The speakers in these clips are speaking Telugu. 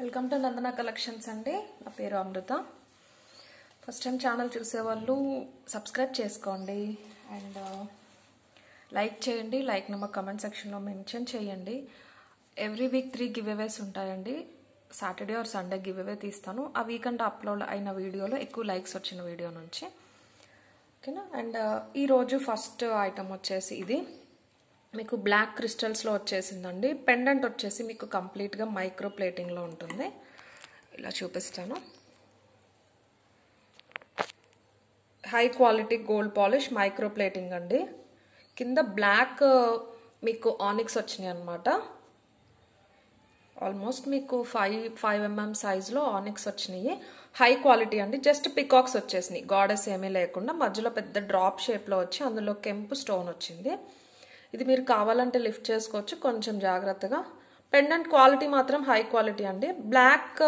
వెల్కమ్ టు నందన కలెక్షన్స్ అండి. నా పేరు అమృత. ఫస్ట్ టైం ఛానల్ చూసేవాళ్ళు సబ్స్క్రైబ్ చేసుకోండి అండ్ లైక్ చేయండి. లైక్ నెంబర్ కమెంట్ సెక్షన్లో మెన్షన్ చేయండి. ఎవ్రీ వీక్ 3 గివ్ అవేస్ ఉంటాయండి. Saturday or Sunday give away తీస్తాను. ఆ వీకెండ్ అప్లోడ్ అయిన వీడియోలో ఎక్కువ లైక్స్ వచ్చిన వీడియో నుంచి, ఓకేనా. అండ్ ఈరోజు ఫస్ట్ ఐటమ్ వచ్చేసి ఇది మీకు బ్లాక్ క్రిస్టల్స్లో వచ్చేసిందండి. పెండెంట్ వచ్చేసి మీకు కంప్లీట్గా మైక్రో ప్లేటింగ్లో ఉంటుంది. ఇలా చూపిస్తాను. High quality gold polish micro plating అండి. కింద బ్లాక్ మీకు ఆనిక్స్ వచ్చినాయి అనమాట. ఆల్మోస్ట్ మీకు 5 mm సైజులో ఆనిక్స్ వచ్చినాయి. హై క్వాలిటీ అండి. జస్ట్ పికాక్స్ వచ్చేసినాయి, గాడెస్ ఏమీ లేకుండా. మధ్యలో పెద్ద డ్రాప్ షేప్లో వచ్చి అందులో కెంపు స్టోన్ వచ్చింది. ఇది మీరు కావాలంటే లిఫ్ట్ చేసుకోవచ్చు కొంచెం జాగ్రత్తగా. పెండెంట్ క్వాలిటీ మాత్రం హై క్వాలిటీ అండి. బ్లాక్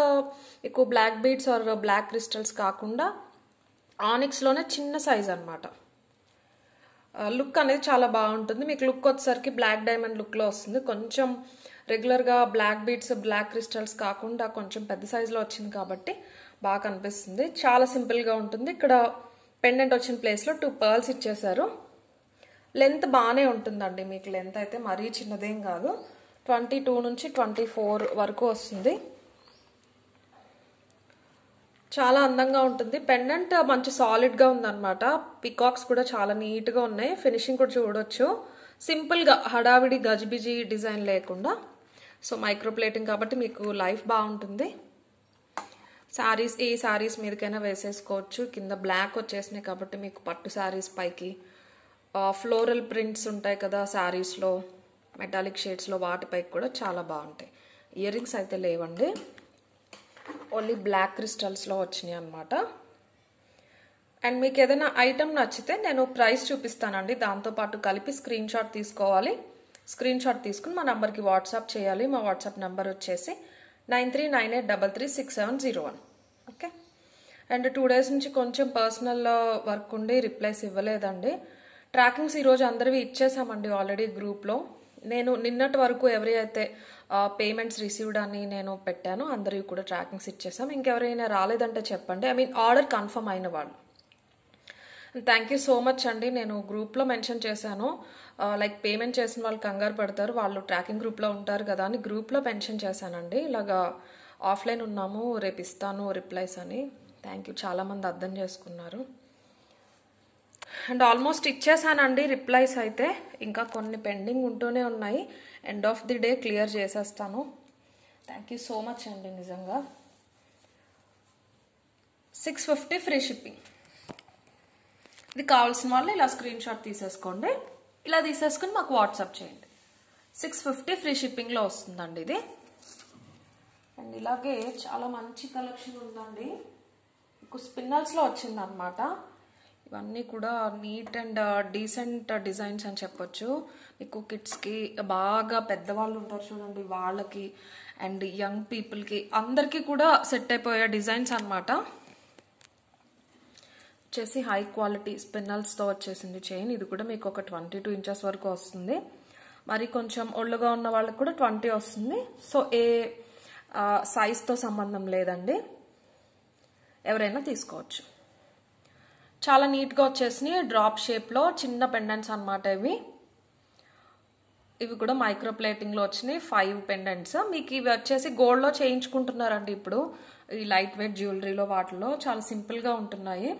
ఎక్కువ black beads or black crystals కాకుండా ఆనిక్స్లోనే చిన్న సైజ్ అనమాట. లుక్ అనేది చాలా బాగుంటుంది. మీకు లుక్ వచ్చేసరికి బ్లాక్ డైమండ్ లుక్లో వస్తుంది. కొంచెం రెగ్యులర్గా బ్లాక్ బీడ్స్ బ్లాక్ క్రిస్టల్స్ కాకుండా కొంచెం పెద్ద సైజులో వచ్చింది కాబట్టి బాగా కనిపిస్తుంది. చాలా సింపుల్గా ఉంటుంది. ఇక్కడ పెండెంట్ వచ్చిన ప్లేస్లో 2 పర్ల్స్ ఇచ్చేసారు. లెంత్ బాగానే ఉంటుందండి. మీకు లెంత్ అయితే మరీ చిన్నదేం కాదు. 22 నుంచి 24 వరకు వస్తుంది. చాలా అందంగా ఉంటుంది. పెండెంట్ మంచి సాలిడ్గా ఉందన్నమాట. పికాక్స్ కూడా చాలా నీట్గా ఉన్నాయి. ఫినిషింగ్ కూడా చూడొచ్చు. సింపుల్గా హడావిడి గజిబిజి డిజైన్ లేకుండా. సో మైక్రో ప్లేటింగ్ కాబట్టి మీకు లైఫ్ బాగుంటుంది. శారీస్ ఏ శారీస్ మీదకైనా వేసేసుకోవచ్చు. కింద బ్లాక్ వచ్చేసినాయి కాబట్టి మీకు పట్టు శారీస్ పైకి ఫ్లోరల్ ప్రింట్స్ ఉంటాయి కదా శారీస్లో, మెటాలిక్ షేడ్స్లో, వాటిపైకి కూడా చాలా బాగుంటాయి. ఇయర్ రింగ్స్ అయితే లేవండి, ఓన్లీ బ్లాక్ క్రిస్టల్స్లో వచ్చినాయి అనమాట. అండ్ మీకు ఏదైనా ఐటమ్ నచ్చితే నేను ప్రైస్ చూపిస్తానండి. దాంతోపాటు కలిపి స్క్రీన్ షాట్ తీసుకోవాలి. స్క్రీన్ షాట్ తీసుకుని మా నెంబర్కి వాట్సాప్ చేయాలి. మా వాట్సాప్ నెంబర్ వచ్చేసి 9398336701. ఓకే. అండ్ 2 days నుంచి కొంచెం పర్సనల్ వర్క్ ఉండి రిప్లైస్ ఇవ్వలేదండి. ట్రాకింగ్స్ ఈరోజు అందరివి ఇచ్చేసామండి ఆల్రెడీ గ్రూప్లో. నేను నిన్నటి వరకు ఎవరి అయితే పేమెంట్స్ రిసీవ్డ్ అని నేను పెట్టాను అందరివి కూడా ట్రాకింగ్స్ ఇచ్చేసాం. ఇంకెవరైనా రాలేదంటే చెప్పండి. ఆర్డర్ కన్ఫర్మ్ అయిన వాళ్ళు. థ్యాంక్ యూ సో మచ్ అండి. నేను గ్రూప్లో మెన్షన్ చేశాను, లైక్ పేమెంట్ చేసిన వాళ్ళు కంగారు పడతారు, వాళ్ళు ట్రాకింగ్ గ్రూప్లో ఉంటారు కదా అని గ్రూప్లో మెన్షన్ చేశానండి. ఇలాగా ఆఫ్లైన్ ఉన్నాము, రేపు ఇస్తాను రిప్లైస్ అని. థ్యాంక్ యూ, చాలామంది అర్థం చేసుకున్నారు. అండ్ ఆల్మోస్ట్ ఇచ్చేసానండి రిప్లైస్ అయితే. ఇంకా కొన్ని పెండింగ్ ఉంటూనే ఉన్నాయి. End of the day clear చేసేస్తాను. థ్యాంక్ యూ సో మచ్ అండి నిజంగా. 650 ఫ్రీ షిప్పింగ్. ఇది కావాల్సిన వాళ్ళు ఇలా స్క్రీన్ షాట్ తీసేసుకోండి. ఇలా తీసేసుకుని మాకు వాట్సాప్ చేయండి. 650 ఫ్రీ షిప్పింగ్లో వస్తుందండి ఇది. అండ్ ఇలాగే చాలా మంచి కలెక్షన్ ఉందండి. మీకు స్పిన్నల్స్లో వచ్చిందనమాట. ఇవన్నీ కూడా నీట్ అండ్ డీసెంట్ డిజైన్స్ అని చెప్పొచ్చు. మీకు కిడ్స్కి, బాగా పెద్దవాళ్ళు ఉంటారు చూడండి వాళ్ళకి, అండ్ యంగ్ పీపుల్కి, అందరికీ కూడా సెట్ అయిపోయే డిజైన్స్ అనమాట. వచ్చేసి హై క్వాలిటీ స్పిన్నల్స్తో వచ్చేసింది చైన్. ఇది కూడా మీకు ఒక 22 inches వరకు వస్తుంది. మరి కొంచెం ఒళ్ళుగా ఉన్న వాళ్ళకి కూడా 20 వస్తుంది. సో ఏ సైజ్తో సంబంధం లేదండి, ఎవరైనా తీసుకోవచ్చు. చాలా నీట్గా వచ్చేసినాయి. డ్రాప్ షేప్లో చిన్న పెండెంట్స్ అనమాట ఇవి. ఇవి కూడా మైక్రో ప్లేటింగ్లో వచ్చినాయి. 5 పెండెంట్స్. మీకు ఇవి వచ్చేసి గోల్డ్లో చేయించుకుంటున్నారండి ఇప్పుడు. ఈ లైట్ వెయిట్ జ్యువెలరీలో వాటిలో చాలా సింపుల్గా ఉంటున్నాయి.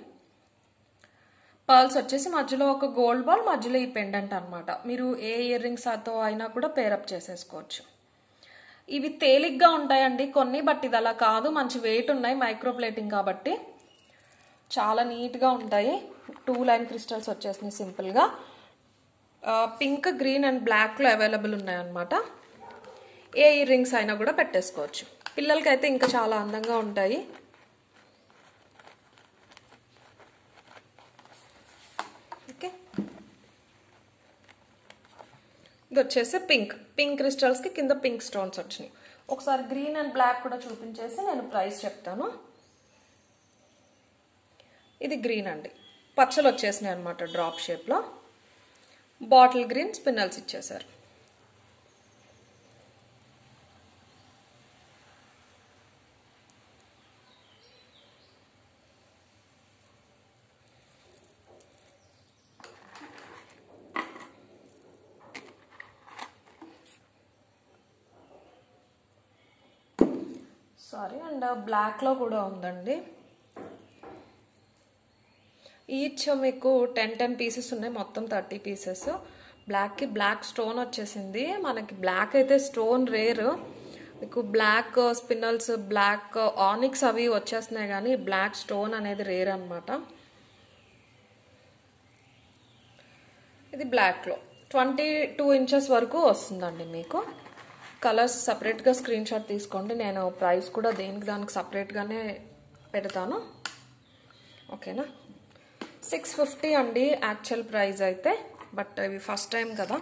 పర్ల్స్ వచ్చేసి మధ్యలో ఒక గోల్డ్ బాల్, మధ్యలో ఈ పెండెంట్ అనమాట. మీరు ఏ ఇయర్ రింగ్స్ తో అయినా కూడా పేరప్ చేసేసుకోవచ్చు. ఇవి తేలిగ్గా ఉంటాయండి కొన్ని, బట్ ఇది అలా కాదు, మంచి వెయిట్ ఉన్నాయి. మైక్రో ప్లేటింగ్ కాబట్టి చాలా నీట్గా ఉంటాయి. 2 line క్రిస్టల్స్ వచ్చేసినాయి సింపుల్గా. పింక్, గ్రీన్ అండ్ బ్లాక్లో అవైలబుల్ ఉన్నాయన్నమాట. ఏ ఇయర్ రింగ్స్ అయినా కూడా పెట్టేసుకోవచ్చు. పిల్లలకైతే ఇంకా చాలా అందంగా ఉంటాయి. ఓకే. ఇది వచ్చేసి పింక్ క్రిస్టల్స్కి కింద పింక్ స్టోన్స్ వచ్చినాయి. ఒకసారి గ్రీన్ అండ్ బ్లాక్ కూడా చూపించేసి నేను ప్రైస్ చెప్తాను. ఇది గ్రీన్ అండి, పచ్చలు వచ్చేసినాయి అనమాట డ్రాప్ షేప్లో. బాటిల్ గ్రీన్ స్పిన్నల్స్ ఇచ్చేసారు. సారీ. అండ్ బ్లాక్లో కూడా ఉందండి. ఈచ్ మీకు 10 పీసెస్ ఉన్నాయి, మొత్తం 30 పీసెస్. బ్లాక్కి బ్లాక్ స్టోన్ వచ్చేసింది. మనకి బ్లాక్ అయితే స్టోన్ రేర్, మీకు బ్లాక్ స్పిన్నల్స్, బ్లాక్ ఆనిక్స్ అవి వచ్చేస్తున్నాయి, కానీ బ్లాక్ స్టోన్ అనేది రేర్ అనమాట. ఇది బ్లాక్లో 22 ఇంచెస్ వరకు వస్తుందండి మీకు. కలర్స్ సపరేట్గా స్క్రీన్ షాట్ తీసుకోండి. నేను ప్రైస్ కూడా దానికి సపరేట్గానే పెడతాను, ఓకేనా. 650 అండి యాక్చువల్ ప్రైస్ అయితే, బట్ ఇవి ఫస్ట్ టైం కదా,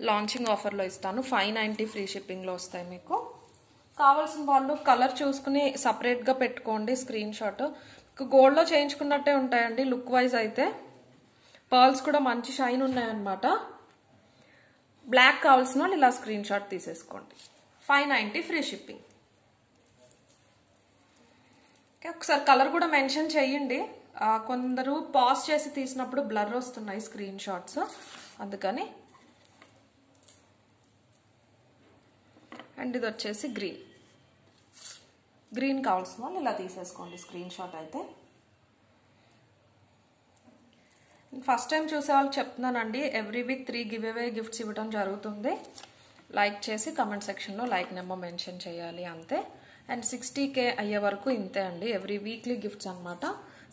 లాంచింగ్ ఆఫర్లో ఇస్తాను. 590 ఫ్రీ షిప్పింగ్లో వస్తాయి మీకు. కావాల్సిన వాళ్ళు కలర్ చూసుకుని సపరేట్గా పెట్టుకోండి స్క్రీన్ షాట్. గోల్డ్లో చేయించుకున్నట్టే ఉంటాయండి లుక్ వైజ్ అయితే. పర్ల్స్ కూడా మంచి షైన్ ఉన్నాయన్నమాట. బ్లాక్ కావాల్సిన వాళ్ళు ఇలా స్క్రీన్ షాట్ తీసేసుకోండి. 590 ఫ్రీ షిప్పింగ్. ఓకే, ఒకసారి కలర్ కూడా మెన్షన్ చేయండి. కొందరు పాజ్ చేసి తీసినప్పుడు బ్లర్ వస్తున్నాయి స్క్రీన్ షాట్స్, అందుకని. అండ్ ఇది వచ్చేసి గ్రీన్ కావాల్సిన వాళ్ళు ఇలా తీసేసుకోండి స్క్రీన్ షాట్ అయితే. ఫస్ట్ టైం చూసే వాళ్ళకి చెప్తున్నానండి, every week 3 give away gifts ఇవ్వడం జరుగుతుంది. లైక్ చేసి కమెంట్ సెక్షన్లో లైక్ నెంబర్ మెన్షన్ చేయాలి అంతే. అండ్ 60K అయ్యే వరకు ఇంతే అండి, ఎవ్రీ వీక్లీ గిఫ్ట్స్ అనమాట.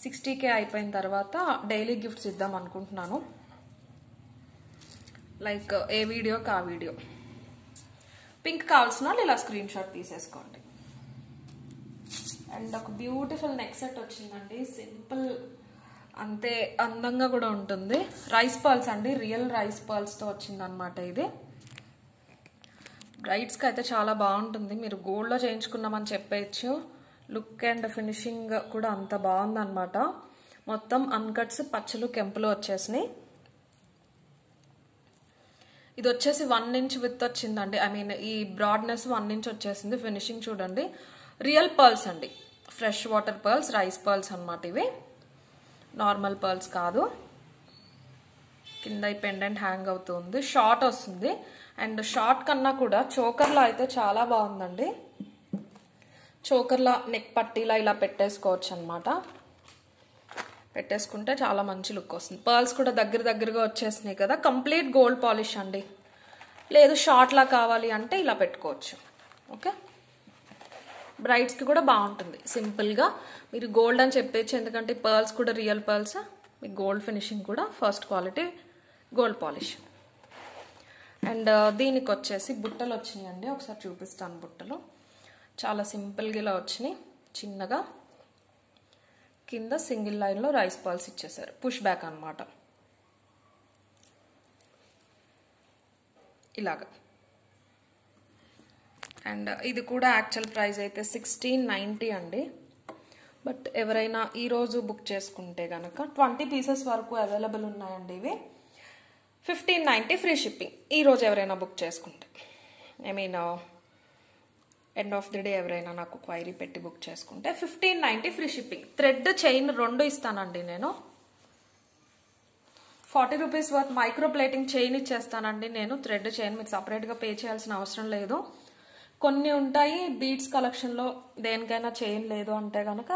60K అయిపోయిన తర్వాత డైలీ గిఫ్ట్స్ ఇద్దాం అనుకుంటున్నాను, లైక్ ఏ వీడియోకి ఆ వీడియో. పింక్ కావాల్సిన వాళ్ళు ఇలా స్క్రీన్ షాట్ తీసేసుకోండి. అండ్ ఒక బ్యూటిఫుల్ నెక్ సెట్ వచ్చిందండి, సింపుల్, అంతే అందంగా కూడా ఉంటుంది. రైస్ పర్ల్స్ అండి, రియల్ రైస్ పర్ల్స్తో వచ్చిందనమాట ఇది. బ్రైడ్స్కి అయితే చాలా బాగుంటుంది, మీరు గోల్డ్లో చేయించుకున్నామని చెప్పేయచ్చు. లుక్ అండ్ ఫినిషింగ్ కూడా అంత బాగుందన్నమాట. మొత్తం అన్కట్స్ పచ్చలు కెంపులు వచ్చేసినాయి. ఇది వచ్చేసి 1 ఇంచ్ విత్ వచ్చిందండి, ఐ మీన్ ఈ బ్రాడ్నెస్ 1 ఇంచ్ వచ్చేసింది. ఫినిషింగ్ చూడండి, రియల్ పర్ల్స్ అండి, fresh water pearls, rice pearls అనమాట ఇవి, నార్మల్ పర్ల్స్ కాదు. కింద ఈ పెండెంట్ హ్యాంగ్ అవుతుంది, షార్ట్ వస్తుంది. అండ్ షార్ట్ కన్నా కూడా చోకర్లా అయితే చాలా బాగుందండి. చోకర్లా నెక్ పట్టీలా ఇలా పెట్టేసుకోవచ్చు అనమాట. పెట్టేసుకుంటే చాలా మంచి లుక్ వస్తుంది. పర్ల్స్ కూడా దగ్గరగా వచ్చేసినాయి కదా. కంప్లీట్ గోల్డ్ పాలిష్ అండి. లేదు షార్ట్లా కావాలి అంటే ఇలా పెట్టుకోవచ్చు, ఓకే. బ్రైడ్స్కి కూడా బాగుంటుంది, సింపుల్గా మీరు గోల్డ్ అని చెప్పేచ్చు, ఎందుకంటే పర్ల్స్ కూడా రియల్ పర్ల్స్, మీకు గోల్డ్ ఫినిషింగ్ కూడా first quality gold polish. And దీనికి వచ్చేసి బుట్టలు వచ్చినాయండి, ఒకసారి చూపిస్తాను. బుట్టలు చాలా సింపుల్గా ఇలా వచ్చినాయి, చిన్నగా. కింద సింగిల్ లైన్లో రైస్ పర్ల్స్ ఇచ్చేసారు, పుష్ బ్యాక్ అనమాట ఇలాగా. అండ్ ఇది కూడా యాక్చువల్ ప్రైస్ అయితే 1690 అండి. బట్ ఎవరైనా ఈరోజు బుక్ చేసుకుంటే కనుక 20 పీసెస్ వరకు అవైలబుల్ ఉన్నాయండి ఇవి. 1590 ఫ్రీ షిప్పింగ్. ఈరోజు ఎవరైనా బుక్ చేసుకుంటే, I mean end of the day ఎవరైనా నాకు క్వైరీ పెట్టి బుక్ చేసుకుంటే 1590 ఫ్రీ షిప్పింగ్. థ్రెడ్ చైన్ 2 ఇస్తానండి నేను. 40 rupees worth micro plating chain ఇచ్చేస్తానండి నేను. థ్రెడ్ చైన్ మీకు సపరేట్గా పే చేయాల్సిన అవసరం లేదు. కొన్ని ఉంటాయి బీడ్స్ కలెక్షన్లో, దేనికైనా చైన్ లేదు అంటే కనుక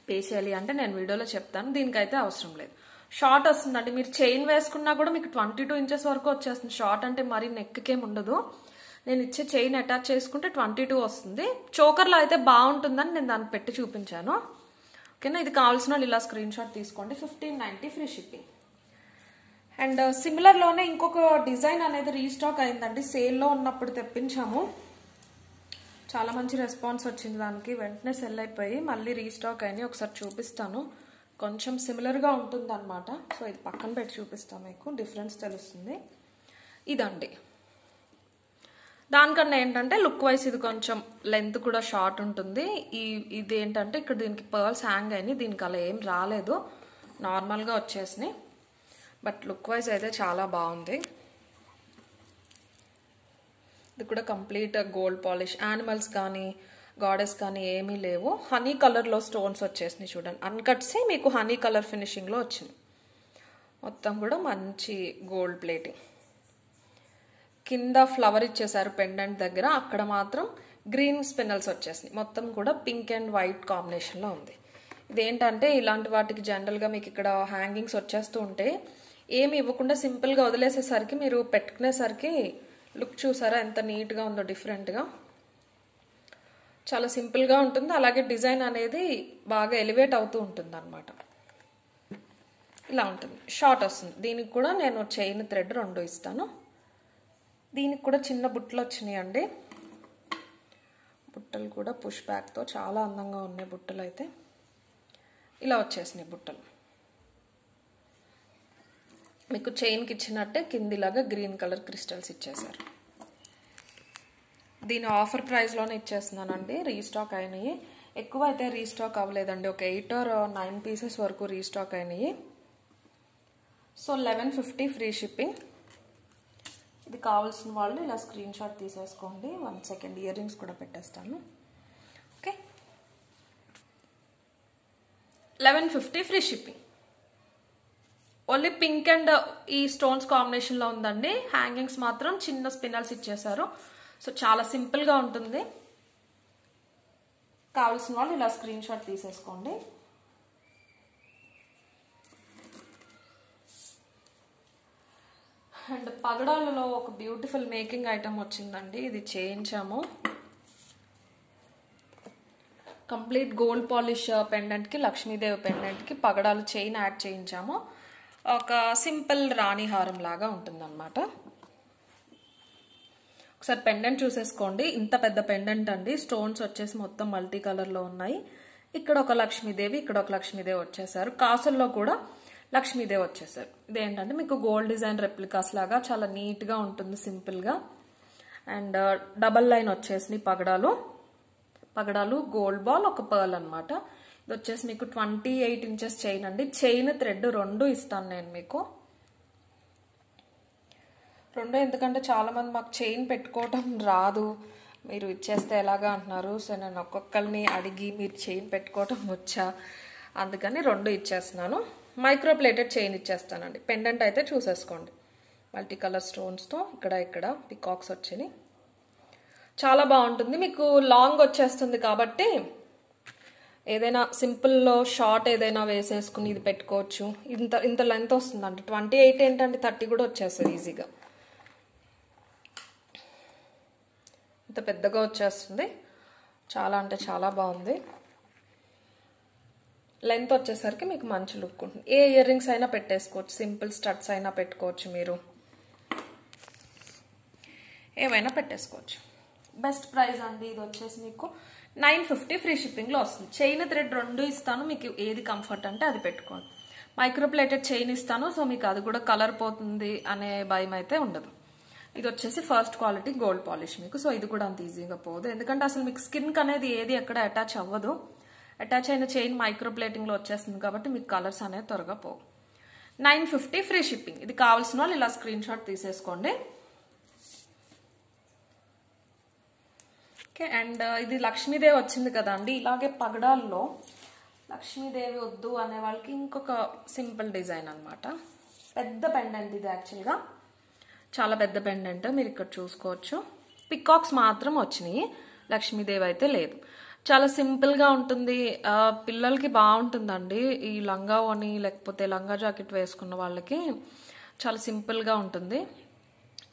పే చేయాలి అంటే నేను వీడియోలో చెప్తాను, దీనికైతే అవసరం లేదు. షార్ట్ వస్తుందండి, మీరు చైన్ వేసుకున్నా కూడా మీకు 22 ఇంచెస్ వరకు వచ్చేస్తుంది. షార్ట్ అంటే మరీ నెక్కేం ఉండదు. నేను ఇచ్చే చైన్ అటాచ్ చేసుకుంటే 22 వస్తుంది. చోకర్లో అయితే బాగుంటుందని నేను దాన్ని పెట్టి చూపించాను, ఓకేనా. ఇది కావాల్సిన వాళ్ళు ఇలా స్క్రీన్ షాట్ తీసుకోండి. 1590 ఫ్రీ షిప్పింగ్. అండ్ సిమిలర్లోనే ఇంకొక డిజైన్ అనేది రీస్టాక్ అయిందండి, సేల్లో ఉన్నప్పుడు తెప్పించాము. చాలా మంచి రెస్పాన్స్ వచ్చింది దానికి, వెంటనే సెల్ అయిపోయి మళ్ళీ రీస్టాక్ అయింది. ఒకసారి చూపిస్తాను, కొంచెం సిమిలర్గా ఉంటుంది అనమాట. సో ఇది పక్కన పెట్టి చూపిస్తాను, మీకు డిఫరెన్స్ తెలుస్తుంది. ఇదండి, దానికన్నా ఏంటంటే లుక్ వైజ్ ఇది కొంచెం లెంత్ కూడా షార్ట్ ఉంటుంది. ఇది ఏంటంటే ఇక్కడ దీనికి పర్ల్స్ హ్యాంగ్ అయినాయి, దీనికి అలా ఏం రాలేదు, నార్మల్గా వచ్చేసినాయి. బట్ లుక్ వైజ్ అయితే చాలా బాగుంది. ఇది కూడా కంప్లీట్ గోల్డ్ పాలిష్, యానిమల్స్ కానీ గాడెస్ కానీ ఏమీ లేవు. హనీ కలర్లో స్టోన్స్ వచ్చేసినాయి చూడండి, అన్కట్సే మీకు హనీ కలర్ ఫినిషింగ్లో వచ్చింది. మొత్తం కూడా మంచి గోల్డ్ ప్లేటింగ్. కింద ఫ్లవర్ ఇచ్చేసారు పెండెంట్ దగ్గర, అక్కడ మాత్రం గ్రీన్ స్పిన్నల్స్ వచ్చేసినాయి. మొత్తం కూడా పింక్ అండ్ వైట్ కాంబినేషన్లో ఉంది. ఇదేంటంటే ఇలాంటి వాటికి జనరల్గా మీకు ఇక్కడ హ్యాంగింగ్స్ వచ్చేస్తూ ఉంటే ఏమి ఇవ్వకుండా సింపుల్గా వదిలేసేసరికి మీరు పెట్టుకునేసరికి లుక్ చూసారా ఎంత నీట్గా ఉందో, డిఫరెంట్గా చాలా సింపుల్గా ఉంటుంది. అలాగే డిజైన్ అనేది బాగా ఎలివేట్ అవుతూ ఉంటుంది అనమాట. ఇలా ఉంటుంది, షార్ట్ వస్తుంది. దీనికి కూడా నేను చైన్ థ్రెడ్ 2 ఇస్తాను. దీనికి కూడా చిన్న బుట్టలు వచ్చినాయి అండి. బుట్టలు కూడా పుష్ బ్యాక్తో చాలా అందంగా ఉన్నాయి. బుట్టలు అయితే ఇలా వచ్చేసినాయి బుట్టలు. మీకు చైన్కి ఇచ్చినట్టే కిందిలాగా గ్రీన్ కలర్ క్రిస్టల్స్ ఇచ్చేసారు. దీని ఆఫర్ ప్రైస్లోనే ఇచ్చేస్తున్నానండి. రీస్టాక్ అయినాయి, ఎక్కువ అయితే రీస్టాక్ అవ్వలేదండి. ఒక 8 or 9 పీసెస్ వరకు రీస్టాక్ అయినాయి. So 1150 free shipping. ఇది కావాల్సిన వాళ్ళు ఇలా స్క్రీన్ షాట్ తీసేసుకోండి. 1 సెకండ్ ఇయర్ రింగ్స్ కూడా పెట్టేస్తాను. Okay, 1150 free shipping. Only pink and ఈ స్టోన్స్ కాంబినేషన్లో ఉందండి. హ్యాంగింగ్స్ మాత్రం చిన్న స్పిన్నల్స్ ఇచ్చేసారు. సో చాలా సింపుల్గా ఉంటుంది. కావాల్సిన వాళ్ళు ఇలా స్క్రీన్ షాట్ తీసేసుకోండి. అండ్ పగడాలలో ఒక బ్యూటిఫుల్ మేకింగ్ ఐటమ్ వచ్చిందండి. ఇది చేయించాము. కంప్లీట్ గోల్డ్ పాలిష్ పెండెంట్కి, లక్ష్మీదేవి పెండెంట్కి పగడాలు చైన్ యాడ్ చేయించాము. ఒక సింపుల్ రాణి హారం లాగా ఉంటుందన్నమాట. ఒకసారి పెండెంట్ చూసేసుకోండి. ఇంత పెద్ద పెండెంట్ అండి. స్టోన్స్ వచ్చేసి మొత్తం మల్టీ కలర్లో ఉన్నాయి. ఇక్కడ ఒక లక్ష్మీదేవి, ఇక్కడ ఒక లక్ష్మీదేవి వచ్చేసారు. కాసుల్లో కూడా లక్ష్మీదేవి వచ్చేసారు. ఇదేంటంటే మీకు గోల్డ్ డిజైన్ రెప్లికాస్ లాగా చాలా నీట్గా ఉంటుంది, సింపుల్గా. అండ్ డబల్ లైన్ వచ్చేసి పగడాలు గోల్డ్ బాల్, ఒక పర్ల్ అనమాట. ఇది వచ్చేసి మీకు 28 ఇంచెస్ చైన్ అండి. చైన్ థ్రెడ్ 2 ఇస్తాను నేను మీకు. 2 ఎందుకంటే చాలా మంది మాకు చైన్ పెట్టుకోవటం రాదు, మీరు ఇచ్చేస్తే ఎలాగా అంటున్నారు. సో నేను ఒక్కొక్కరిని అడిగి మీరు చైన్ పెట్టుకోవటం వచ్చా, అందుకని 2 ఇచ్చేస్తున్నాను. మైక్రో ప్లేటెడ్ చైన్ ఇచ్చేస్తానండి. పెండెంట్ అయితే చూసేసుకోండి, మల్టీ కలర్ స్టోన్స్తో ఇక్కడ పికాక్స్ వచ్చినాయి. చాలా బాగుంటుంది. మీకు లాంగ్ వచ్చేస్తుంది కాబట్టి ఏదైనా సింపుల్లో షార్ట్ ఏదైనా వేసేసుకుని ఇది పెట్టుకోవచ్చు. ఇంత లెంత్ వస్తుందండి. 28 ఏంటంటే 30 కూడా వచ్చేస్తుంది ఈజీగా. ఇంత పెద్దగా వచ్చేస్తుంది. చాలా అంటే చాలా బాగుంది. లెంత్ వచ్చేసరికి మీకు మంచి లుక్ ఉంటుంది. ఏ ఇయర్ రింగ్స్ అయినా పెట్టేసుకోవచ్చు, సింపుల్ స్టడ్స్ అయినా పెట్టుకోవచ్చు, మీరు ఏమైనా పెట్టేసుకోవచ్చు. బెస్ట్ ప్రైస్ అండి. ఇది వచ్చేసి మీకు 950 ఫ్రీ షిప్పింగ్లో వస్తుంది. చైన్ థ్రెడ్ 2 ఇస్తాను, మీకు ఏది కంఫర్ట్ అంటే అది పెట్టుకోండి. మైక్రో ప్లేటెడ్ చైన్ ఇస్తాను, సో మీకు అది కూడా కలర్ పోతుంది అనే భయం అయితే ఉండదు. ఇది వచ్చేసి ఫస్ట్ క్వాలిటీ గోల్డ్ పాలిష్ మీకు. సో ఇది కూడా అంత ఈజీగా పోదు, ఎందుకంటే అసలు మీకు స్కిన్కి అనేది ఏది ఎక్కడ అటాచ్ అవ్వదు. అటాచ్ అయిన చైన్ మైక్రో ప్లేటింగ్లో వచ్చేస్తుంది కాబట్టి మీకు కలర్స్ అనేది త్వరగా పోవు. 950 ఫ్రీ షిప్పింగ్. ఇది కావాల్సిన వాళ్ళు ఇలా స్క్రీన్ షాట్ తీసేసుకోండి. ఓకే, అండ్ ఇది లక్ష్మీదేవి వచ్చింది కదా అండి. ఇలాగే పగడాల్లో లక్ష్మీదేవి వద్దు అనే వాళ్ళకి ఇంకొక సింపుల్ డిజైన్ అనమాట. పెద్ద పెండెంట్ ఇది, యాక్చువల్గా చాలా పెద్ద పెండెంట్. మీరు ఇక్కడ చూసుకోవచ్చు. పికాక్స్ మాత్రం వచ్చినాయి, లక్ష్మీదేవి అయితే లేదు. చాలా సింపుల్గా ఉంటుంది. పిల్లలకి బాగుంటుందండి. ఈ లంగా ఓని లేకపోతే లంగా జాకెట్ వేసుకున్న వాళ్ళకి చాలా సింపుల్గా ఉంటుంది.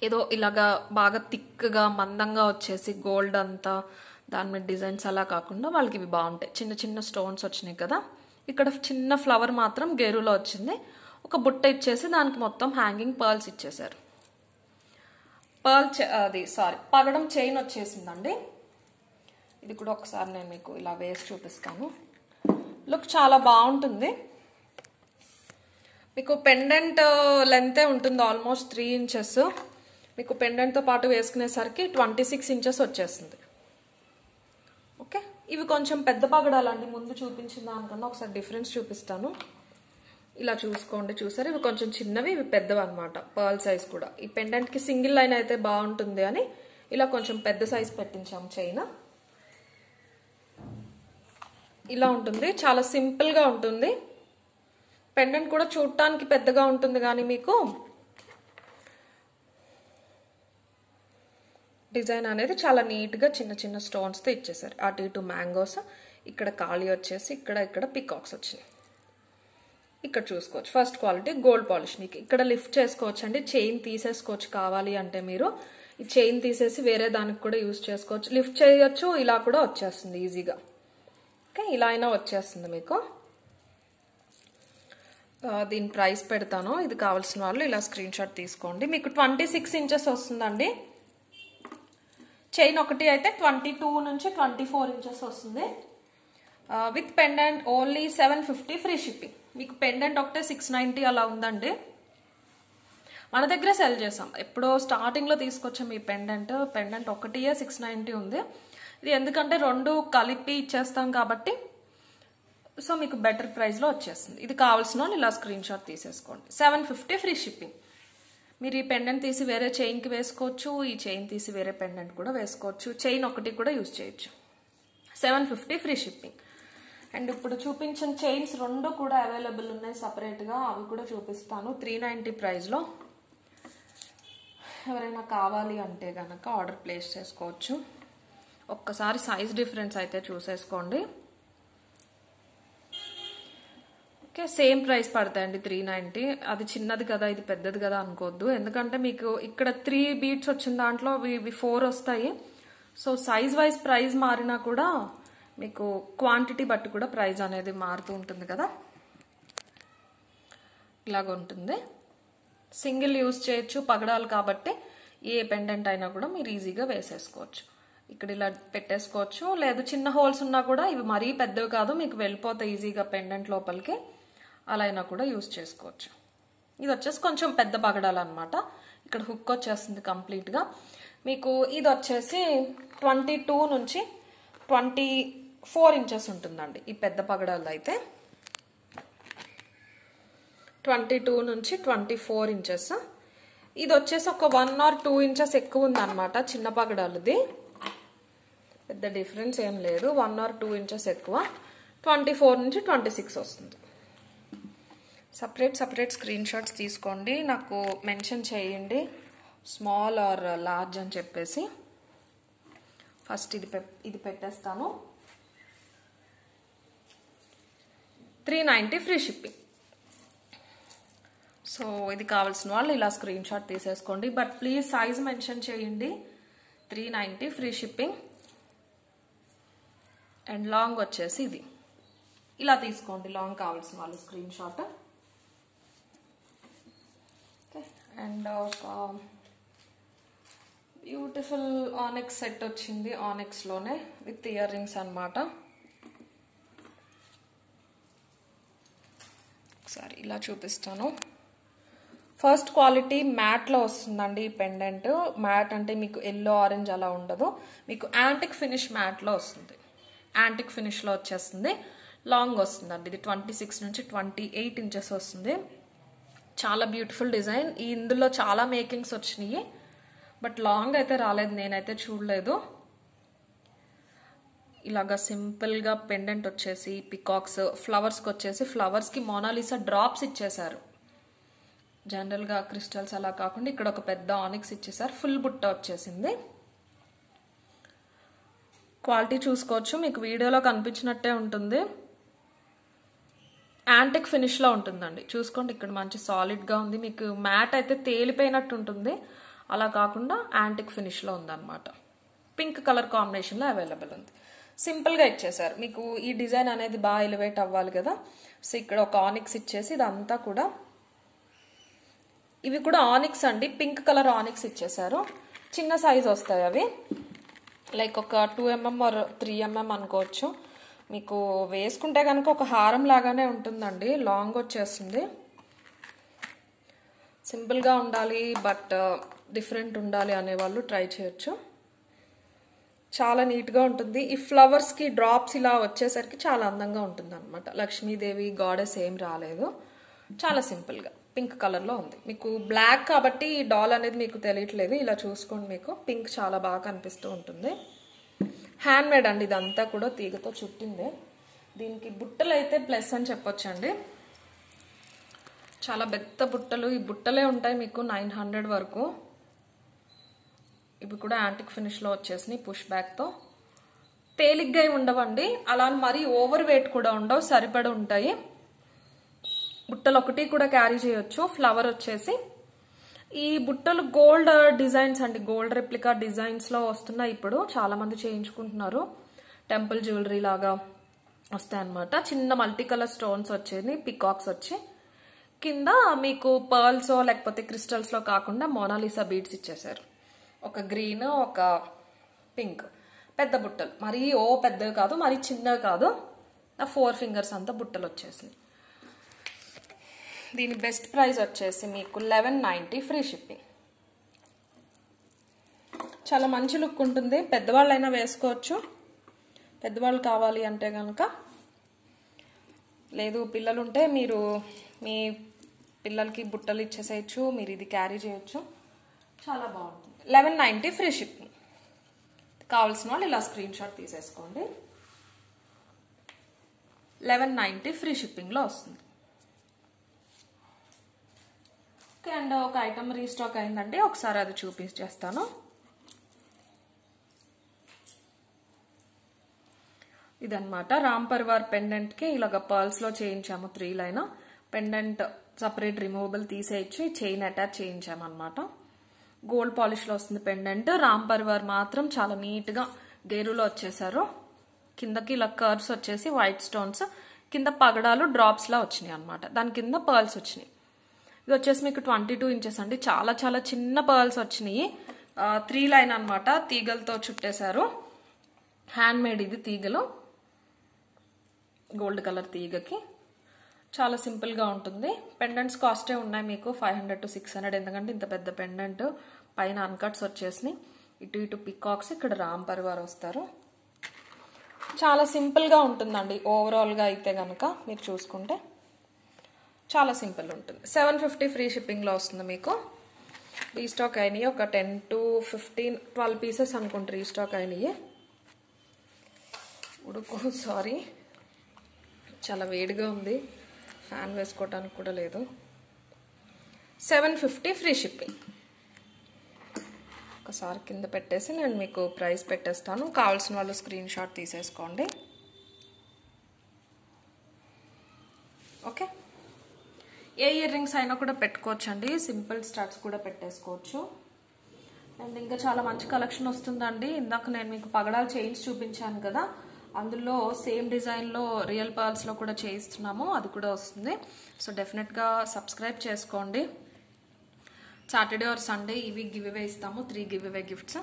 ఏదో ఇలాగా బాగా థిక్గా మందంగా వచ్చేసి గోల్డ్ అంతా దాని మీద డిజైన్స్ అలా కాకుండా వాళ్ళకి ఇవి బాగుంటాయి. చిన్న చిన్న స్టోన్స్ వచ్చినాయి కదా. ఇక్కడ చిన్న ఫ్లవర్ మాత్రం గేరులో వచ్చింది. ఒక బుట్ట ఇచ్చేసి దానికి మొత్తం హ్యాంగింగ్ పర్ల్స్ ఇచ్చేసారు. పగడం చైన్ వచ్చేసిందండి. ఇది కూడా ఒకసారి నేను మీకు ఇలా వేసి చూపిస్తాను. లుక్ చాలా బాగుంటుంది. మీకు పెండెంట్ లెంతే ఉంటుంది, ఆల్మోస్ట్ 3 ఇంచెస్. మీకు పెండెంట్తో పాటు వేసుకునేసరికి 26 ఇంచెస్ వచ్చేస్తుంది. ఓకే, ఇవి కొంచెం పెద్ద పగడాలండి. ముందు చూపించిన దానికన్నా ఒకసారి డిఫరెన్స్ చూపిస్తాను. ఇలా చూసుకోండి. చూసారు, ఇవి కొంచెం చిన్నవి, ఇవి పెద్దవి అనమాట. పర్ల్ సైజ్ కూడా. ఈ పెండెంట్కి సింగిల్ లైన్ అయితే బాగుంటుంది అని ఇలా కొంచెం పెద్ద సైజ్ పెట్టించాము చైన్. ఇలా ఉంటుంది, చాలా సింపుల్గా ఉంటుంది. పెండెంట్ కూడా చూడటానికి పెద్దగా ఉంటుంది కానీ మీకు డిజైన్ అనేది చాలా నీట్గా చిన్న చిన్న స్టోన్స్తో ఇచ్చేసారు. అటు ఇటు మ్యాంగోస్, ఇక్కడ ఖాళీ వచ్చేసి ఇక్కడ పికాక్స్ వచ్చినాయి. ఇక్కడ చూసుకోవచ్చు ఫస్ట్ క్వాలిటీ గోల్డ్ పాలిష్. మీకు ఇక్కడ లిఫ్ట్ చేసుకోవచ్చు అండి, చైన్ తీసేసుకోవచ్చు. కావాలి అంటే మీరు ఈ చైన్ తీసేసి వేరే దానికి కూడా యూజ్ చేసుకోవచ్చు, లిఫ్ట్ చేయొచ్చు. ఇలా కూడా వచ్చేస్తుంది ఈజీగా. ఓకే, ఇలా అయినా వచ్చేస్తుంది మీకు. దీని ప్రైస్ పెడతాను, ఇది కావాల్సిన వాళ్ళు ఇలా స్క్రీన్ షాట్ తీసుకోండి. మీకు 26 ఇంచెస్ వస్తుందండి. చైన్ ఒకటి అయితే 22 నుంచి 24 ఇంచెస్ వస్తుంది. With pendant only 750 free shipping. మీకు పెండెంట్ ఒకటే 690 అలా ఉందండి. మన దగ్గర సెల్ చేసాం, ఎప్పుడో స్టార్టింగ్లో తీసుకొచ్చాం ఈ పెండెంట్ ఒకటియే 690 ఉంది. ఇది ఎందుకంటే రెండు కలిపి ఇచ్చేస్తాం కాబట్టి సో మీకు బెటర్ ప్రైస్లో వచ్చేస్తుంది. ఇది కావాల్సిన వాళ్ళు ఇలా స్క్రీన్ షాట్ తీసేసుకోండి. 750 ఫ్రీ షిప్పింగ్. మీరు ఈ పెండెంట్ తీసి వేరే చైన్కి వేసుకోవచ్చు, ఈ చైన్ తీసి వేరే పెండెంట్ కూడా వేసుకోవచ్చు, చైన్ ఒకటి కూడా యూజ్ చేయొచ్చు. 750 ఫ్రీ షిప్పింగ్. అండ్ ఇప్పుడు చూపించిన చైన్స్ రెండు కూడా అవైలబుల్ ఉన్నాయి సపరేట్గా, అవి కూడా చూపిస్తాను 390 ప్రైస్లో. ఎవరైనా కావాలి అంటే కనుక ఆర్డర్ ప్లేస్ చేసుకోవచ్చు. ఒక్కసారి సైజ్ డిఫరెన్స్ అయితే చూసేసుకోండి. ఓకే, సేమ్ ప్రైస్ పడతాయండి 390. అది చిన్నది కదా ఇది పెద్దది కదా అనుకోవద్దు, ఎందుకంటే మీకు ఇక్కడ 3 బీట్స్ వచ్చిన దాంట్లో ఇవి 4 వస్తాయి. సో సైజ్ వైజ్ ప్రైస్ మారినా కూడా మీకు క్వాంటిటీ బట్టి కూడా ప్రైస్ అనేది మారుతూ ఉంటుంది కదా, ఇలాగ ఉంటుంది. సింగిల్ యూజ్ చేయొచ్చు, పగడాలు కాబట్టి ఏ పెండెంట్ అయినా కూడా మీరు ఈజీగా వేసేసుకోవచ్చు. ఇక్కడ ఇలా పెట్టేసుకోవచ్చు, లేదు చిన్న హోల్స్ ఉన్నా కూడా ఇవి మరీ పెద్దవి కాదు, మీకు వెళ్ళిపోతాయి ఈజీగా పెండెంట్ లోపలికి, అలా అయినా కూడా యూజ్ చేసుకోవచ్చు. ఇది వచ్చేసి కొంచెం పెద్ద పగడాలు అనమాట. ఇక్కడ హుక్ వచ్చేస్తుంది కంప్లీట్గా. మీకు ఇది వచ్చేసి 22 నుంచి 24 ఇంచెస్ ఉంటుందండి. ఈ పెద్ద పగడాలు అయితే 22 నుంచి 24 ఇంచెస్. ఇది వచ్చేసి ఒక 1 or 2 ఇంచెస్ ఎక్కువ ఉందన్నమాట చిన్న పగడాలది. పెద్ద డిఫరెన్స్ ఏం లేదు, 1 or 2 ఇంచెస్ ఎక్కువ. 24 నుంచి 26 వస్తుంది. సపరేట్ స్క్రీన్ షాట్స్ తీసుకోండి, నాకు మెన్షన్ చేయండి స్మాల్ ఆర్ లార్జ్ అని చెప్పేసి. ఫస్ట్ ఇది పెట్టేస్తాను. 390 ఫ్రీ షిప్పింగ్. సో ఇది కావాల్సిన వాళ్ళు ఇలా స్క్రీన్ షాట్ తీసేసుకోండి, బట్ ప్లీజ్ సైజ్ మెన్షన్ చేయండి. 390 ఫ్రీ షిప్పింగ్. అండ్ లాంగ్ వచ్చేసి ఇది ఇలా తీసుకోండి, లాంగ్ కావాల్సిన వాళ్ళు స్క్రీన్ షాట్. ఓకే, అండ్ ఒక బ్యూటిఫుల్ ఆనెక్స్ సెట్ వచ్చింది, ఆనెక్స్లోనే విత్ ఇయర్ రింగ్స్ అనమాట. ఒకసారి ఇలా చూపిస్తాను. ఫస్ట్ క్వాలిటీ మ్యాట్లో వస్తుందండి ఈ పెండెంట్. మ్యాట్ అంటే మీకు ఎల్లో ఆరెంజ్ అలా ఉండదు, మీకు యాంటిక్ ఫినిష్ మ్యాట్లో వస్తుంది. యాంటిక్ ఫినిష్లో వచ్చేస్తుంది. లాంగ్ వస్తుందండి, ఇది 26 నుంచి 28 ఇంచెస్ వస్తుంది. చాలా బ్యూటిఫుల్ డిజైన్. ఇందులో చాలా మేకింగ్స్ వచ్చినాయి, బట్ లాంగ్ అయితే రాలేదు, నేనైతే చూడలేదు. ఇలాగా సింపుల్గా పెండెంట్ వచ్చేసి పికాక్స్, ఫ్లవర్స్కి వచ్చేసి ఫ్లవర్స్కి మోనాలిసా డ్రాప్స్ ఇచ్చేసారు. జనరల్గా క్రిస్టల్స్ అలా కాకుండా ఇక్కడ ఒక పెద్ద ఆనిక్స్ ఇచ్చేసారు. ఫుల్ బుట్ట వచ్చేసింది. క్వాలిటీ చూసుకోవచ్చు, మీకు వీడియోలో కనిపించినట్టే ఉంటుంది. యాంటిక్ ఫినిష్లో ఉంటుందండి, చూసుకోండి. ఇక్కడ మంచి సాలిడ్గా ఉంది, మీకు మ్యాట్ అయితే తేలిపోయినట్టు ఉంటుంది, అలా కాకుండా యాంటిక్ ఫినిష్లో ఉందన్నమాట. పింక్ కలర్ కాంబినేషన్లో అవైలబుల్ ఉంది. సింపుల్గా ఇచ్చేసారు. మీకు ఈ డిజైన్ అనేది బాగా ఎలివేట్ అవ్వాలి కదా, సో ఇక్కడ ఒక ఆనిక్స్ ఇచ్చేసి ఇదంతా కూడా, ఇవి కూడా ఆనిక్స్ అండి, పింక్ కలర్ ఆనిక్స్ ఇచ్చేసారు. చిన్న సైజ్ వస్తాయి అవి, లైక్ ఒక 2mm or 3mm అనుకోవచ్చు. మీకు వేసుకుంటే కనుక ఒక హారం లాగానే ఉంటుందండి, లాంగ్ వచ్చేస్తుంది. సింపుల్గా ఉండాలి బట్ డిఫరెంట్ ఉండాలి అనేవాళ్ళు ట్రై చేయొచ్చు. చాలా నీట్గా ఉంటుంది. ఈ ఫ్లవర్స్కి డ్రాప్స్ ఇలా వచ్చేసరికి చాలా అందంగా ఉంటుంది అనమాట. లక్ష్మీదేవి గాడెస్ ఏం రాలేదు, చాలా సింపుల్గా పింక్ కలర్లో ఉంది. మీకు బ్లాక్ కాబట్టి ఈ డాల్ అనేది మీకు తెలియట్లేదు, ఇలా చూసుకోండి, మీకు పింక్ చాలా బాగా కనిపిస్తూ ఉంటుంది. హ్యాండ్ మేడ్ అండి, ఇదంతా కూడా తీగతో చుట్టిందే. దీనికి బుట్టలు అయితే ప్లస్ అని చెప్పొచ్చండి, చాలా పెద్ద బుట్టలు. ఈ బుట్టలే ఉంటాయి మీకు 900 వరకు. ఇవి కూడా యాంటిక్ ఫినిష్లో వచ్చేసినాయి పుష్ బ్యాక్తో. తేలిగ్గా ఉండవండి, అలా మరీ ఓవర్ వెయిట్ కూడా ఉండవు, సరిపడి ఉంటాయి. బుట్టలు ఒకటి కూడా క్యారీ చేయొచ్చు. ఫ్లవర్ వచ్చేసి ఈ బుట్టలు గోల్డ్ డిజైన్స్ అండి, గోల్డ్ రెప్లికా డిజైన్స్లో వస్తున్నాయి. ఇప్పుడు చాలా మంది చేయించుకుంటున్నారు. టెంపుల్ జ్యువెలరీ లాగా వస్తాయి అన్నమాట. చిన్న మల్టీ కలర్ స్టోన్స్ వచ్చేది, పికాక్స్ వచ్చి కింద మీకు పర్ల్స్ లేకపోతే క్రిస్టల్స్లో కాకుండా మోనాలిసా బీడ్స్ ఇచ్చేసారు. ఒక గ్రీన్, ఒక పింక్. పెద్ద బుట్టలు, మరీ పెద్దవి కాదు, మరీ చిన్నవి కాదు. 4 ఫింగర్స్ అంతా బుట్టలు వచ్చేసినాయి. దీని బెస్ట్ ప్రైస్ వచ్చేసి మీకు 1190 ఫ్రీ షిప్పింగ్. చాలా మంచి లుక్ ఉంటుంది, పెద్దవాళ్ళైనా వేసుకోవచ్చు. పెద్దవాళ్ళు కావాలి అంటే కనుక, లేదు పిల్లలు ఉంటే మీరు మీ పిల్లలకి బుట్టలు ఇచ్చేసేయచ్చు, మీరు ఇది క్యారీ చేయొచ్చు. చాలా బాగుంటుంది. 1190 ఫ్రీ షిప్పింగ్. కావాల్సిన వాళ్ళు ఇలా స్క్రీన్ షాట్ తీసేసుకోండి. 1190 ఫ్రీ షిప్పింగ్లో వస్తుంది. ఓకే అండ్ ఒక ఐటమ్ రీస్టాక్ అయిందండి, ఒకసారి అది చూపించేస్తాను. ఇదన్నమాట రామ్ పర్వార్ పెండెంట్కి ఇలాగ పర్ల్స్లో చేయించాము. 3 లైన్ పెండెంట్ సపరేట్ రిమూవబుల్ తీసేయచ్చు, చైన్ అటాచ్ చేయించామన్నమాట. గోల్డ్ పాలిష్లో వస్తుంది పెండెంట్. రామ్ పర్వార్ మాత్రం చాలా నీట్గా గేరులో వచ్చేసారు. కిందకి ఇలా కర్వ్స్ వచ్చేసి వైట్ స్టోన్స్, కింద పగడాలు డ్రాప్స్లా వచ్చినాయి అనమాట. దాని కింద పర్ల్స్ వచ్చినాయి. ఇది వచ్చేసి మీకు 22 ఇంచెస్ అండి, చాలా చాలా చిన్న పర్ల్స్ వచ్చినాయి. 3 లైన్ అనమాట, తీగలతో చుట్టేశారు. హ్యాండ్ మేడ్ ఇది తీగలు, గోల్డ్ కలర్ తీగకి. చాలా సింపుల్గా ఉంటుంది. పెండెంట్స్ కాస్టే ఉన్నాయి మీకు 500 to 600, ఎందుకంటే ఇంత పెద్ద పెండెంట్. పైన అన్కట్స్ వచ్చేసినాయి, ఇటు ఇటు పికాక్స్, ఇక్కడ రామ్ పర్వార్ వస్తారు. చాలా సింపుల్గా ఉంటుందండి. ఓవరాల్గా అయితే కనుక మీరు చూసుకుంటే చాలా సింపుల్ ఉంటుంది. 750 ఫ్రీ షిప్పింగ్లో వస్తుంది మీకు. రీస్టాక్ అయినాయి ఒక 10 to 15, 12 పీసెస్ అనుకుంటే రీస్టాక్ అయినాయి. సారీ, చాలా వేడిగా ఉంది, ఫ్యాన్ వేసుకోవడానికి కూడా లేదు. 750 ఫ్రీ షిప్పింగ్. ఒకసారి కింద పెట్టేసి నేను మీకు ప్రైస్ పెట్టేస్తాను, కావాల్సిన వాళ్ళు స్క్రీన్ షాట్ తీసేసుకోండి. ఓకే, ఏ ఇయర్ రింగ్స్ అయినా కూడా పెట్టుకోవచ్చు అండి, సింపుల్ స్టార్ట్స్ కూడా పెట్టేసుకోవచ్చు. అండ్ ఇంకా చాలా మంచి కలెక్షన్ వస్తుందండి. ఇందాక నేను మీకు పగడాలు చైన్స్ చూపించాను కదా, అందులో సేమ్ డిజైన్లో రియల్ పర్ల్స్లో కూడా చేయిస్తున్నాము, అది కూడా వస్తుంది. సో డెఫినెట్గా సబ్స్క్రైబ్ చేసుకోండి. సాటర్డే ఆర్ సండే ఇవి గివ్ అవే ఇస్తాము, 3 give away gifts.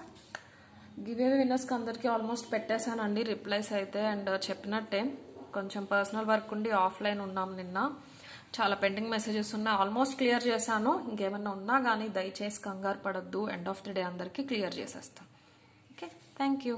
Give away విన్నర్స్కి అందరికీ ఆల్మోస్ట్ పెట్టేశానండి రిప్లైస్ అయితే. అండ్ చెప్పినట్టే కొంచెం పర్సనల్ వర్క్ ఉండి ఆఫ్లైన్ ఉన్నాం నిన్న, చాలా పెండింగ్ మెసేజెస్ ఉన్నాయి, ఆల్మోస్ట్ క్లియర్ చేశాను. ఇంకేమన్నా ఉన్నా కానీ దయచేసి కంగారు పడద్దు, ఎండ్ ఆఫ్ ది డే అందరికీ క్లియర్ చేసేస్తాను. Okay, thank you.